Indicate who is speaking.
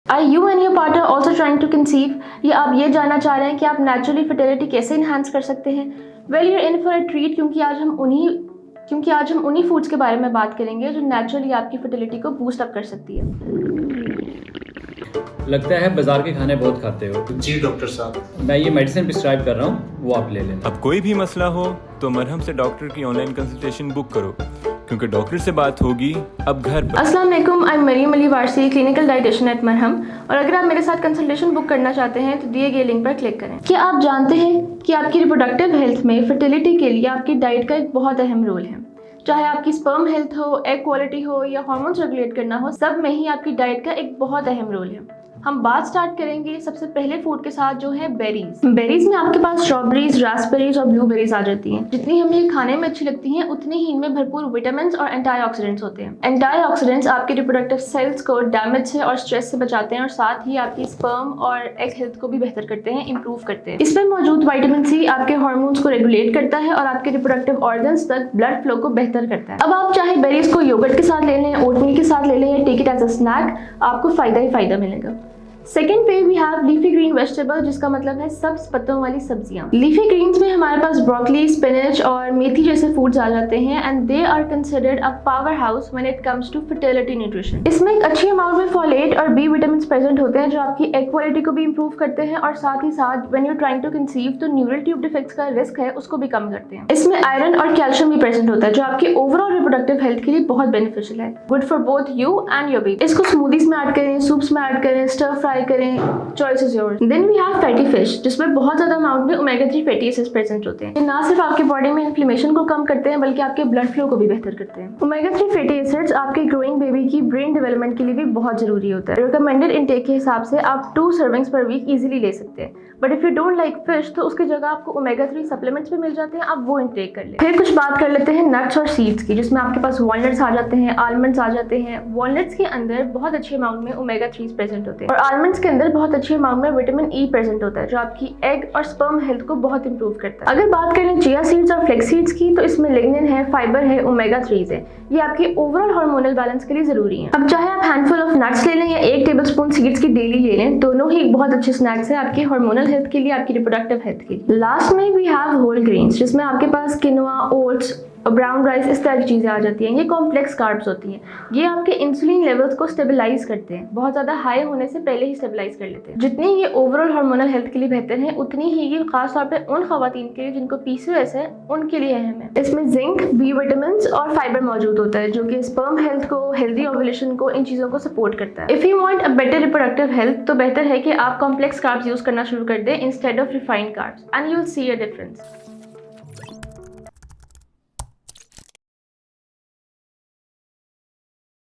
Speaker 1: Are you and your partner also trying to conceive? या आप ये जानना चाह रहे हैं कि आप नेचुरली फर्टिलिटी कैसे इन्हांस कर सकते हैं? Well, you're in for a treat क्योंकि आज हम उन्हीं फूड्स के बारे में बात करेंगे जो नेचुरली आपकी फर्टिलिटी को बूस्ट अप कर सकती है।
Speaker 2: लगता है बाजार के खाने बहुत खाते हो।
Speaker 3: जी डॉक्टर साहब,
Speaker 2: मैं ये मेडिसिन प्रिस्क्राइब कर रहा हूँ, वो आप ले लेना।
Speaker 4: अब कोई भी मसला हो तो मरहम से डॉक्टर की ऑनलाइन कंसल्टेशन बुक करो, क्योंकि डॉक्टर से बात होगी अब घर पर।
Speaker 1: अस्सलाम वालेकुम, I am Mariam Ali Warsi, clinical dietitian at Marham. और अगर आप मेरे साथ कंसल्टेशन बुक करना चाहते हैं तो दिए गए लिंक पर क्लिक करें। क्या आप जानते हैं कि आपकी रिप्रोडक्टिव हेल्थ में फर्टिलिटी के लिए आपकी डाइट का एक बहुत अहम रोल है। चाहे आपकी स्पर्म हेल्थ हो, एग क्वालिटी हो या हार्मोन्स रेगुलेट करना हो, सब में ही आपकी डाइट का एक बहुत अहम रोल है। हम बात स्टार्ट करेंगे सबसे पहले फूड के साथ जो है बेरीज। बेरीज में आपके पास स्ट्रॉबेरीज, रास्पबेरीज और ब्लूबेरीज आ जाती हैं। जितनी हमें खाने में अच्छी लगती हैं उतनी ही इनमें भरपूर विटामिन और एंटीऑक्सीडेंट्स होते हैं। एंटीऑक्सीडेंट्स आपके रिप्रोडक्टिव सेल्स को डैमेज से और स्ट्रेस से बचाते हैं और साथ ही आपकी स्पर्म और एग हेल्थ को भी बेहतर करते हैं, इंप्रूव करते हैं। इसमें मौजूद विटामिन सी आपके हार्मोन्स को रेगुलेट करता है और आपके रिप्रोडक्टिव ऑर्गन्स तक ब्लड फ्लो को बेहतर करता है। अब आप चाहे बेरीज को योगर्ट के साथ ले लें, ओटमील के साथ ले लें या take it as a snack, आपको फायदा ही फायदा मिलेगा। सेकेंड पे we have leafy green vegetable, जिसका मतलब है सब्ज पत्तों वाली सब्जियां। लीफी ग्रीन्स में हमारे पास ब्रोकली, स्पिनच और मेथी जैसे फूड्स आ जाते हैं and they are considered a powerhouse when it comes to fertility nutrition. इसमें एक अच्छी अमाउंट में फोलेट और बी विटामिन प्रेजेंट होते हैं जो आपकी एग क्वालिटी को भी इंप्रूव करते हैं और साथ ही साथ when you trying to conceive तो न्यूरल ट्यूब डिफेक्ट्स का रिस्क है उसको भी कम करते हैं। इसमें आयरन और कैल्शियम भी प्रेजेंट होता है जो आपकी ओवरऑल रिप्रोडक्टिव हेल्थ के लिए बहुत बेनिफिशियल है। Good for both you and your baby. इसको स्मूदीज में ऐड करें, सूप्स में ऐड करें, स्टर फ्राई करें, choice is yours. Then we have fatty fish, जिसमें बहुत ज्यादा अमाउंट में ओमेगा 3 फैटी एसिड्स प्रेजेंट होते हैं। ये ना सिर्फ आपके बॉडी में इन्फ्लेमेशन को कम करते हैं बल्कि आपके ब्लड फ्लो को भी बेहतर करते हैं। ओमेगा 3 फैटी एसिड्स आपके ग्रोइंग बेबी की ब्रेन डेवलपमेंट के लिए भी बहुत जरूरी होता है। रिकमेंडेड इनटेक के हिसाब से आप 2 सर्विंग्स पर वीक इजीली ले सकते हैं, but if you don't like fish तो उसकी जगह आपको ओमेगा 3 सप्लीमेंट्स भी मिल जाते हैं, आप वो इनटेक कर लें। फिर कुछ बात कर लेते हैं नट्स और सीड्स की, जिसमें आपके पास वॉलनट्स आ जाते हैं, आलमंड्स आ जाते हैं। वॉलनट्स के अंदर बहुत अच्छे अमाउंट में ओमेगा 3 प्रेजेंट होते हैं और आलमंड्स के अंदर बहुत अच्छे अमाउंट में विटामिन ई प्रेजेंट होता है जो आपकी एग और स्पर्म हेल्थ को बहुत इंप्रूव करता है। अगर बात करें चिया सीड्स और फ्लेक्स सीड्स की तो इसमें लिग्निन है, फाइबर है, ओमेगा 3 है। ये आपके ओवरऑल हार्मोनल बैलेंस के लिए जरूरी है। अब चाहे आप हैंडफुल ऑफ नट्स ले लें या 1 टेबलस्पून सीड्स की डेली ले लें, दोनों ही एक बहुत अच्छे स्नैक्स है आपके हार्मोनल हेल्थ के लिए, आपकी रिप्रोडक्टिव हेल्थ के लिए। लास्ट में वी हैव होल ग्रेन्स, जिसमें आपके पास किनोआ, ओट्स, ब्राउन राइस, इस तरह की चीज़ें आ जाती हैं। ये कॉम्प्लेक्स कार्ब्स होती हैं। ये आपके इंसुलिन लेवल्स को स्टेबलाइज करते हैं, बहुत ज़्यादा हाई होने से पहले ही स्टेबलाइज कर लेते हैं। जितनी ये ओवरऑल हार्मोनल हेल्थ के लिए बेहतर है उतनी ही ये खास तौर पे उन खवातीन के लिए जिनको पीसीओएस है उनके लिए अहम है। इसमें जिंक, बी विटामिन और फाइबर मौजूद होता है जो कि स्पर्म हेल्थ को, हेल्दी ओव्यूलेशन को, इन चीज़ों को सपोर्ट करता है। If you want a better reproductive health तो बेहतर है कि आप कॉम्प्लेक्स कार्ब्स यूज़ करना शुरू कर दें instead of refined carbs and you will see a difference.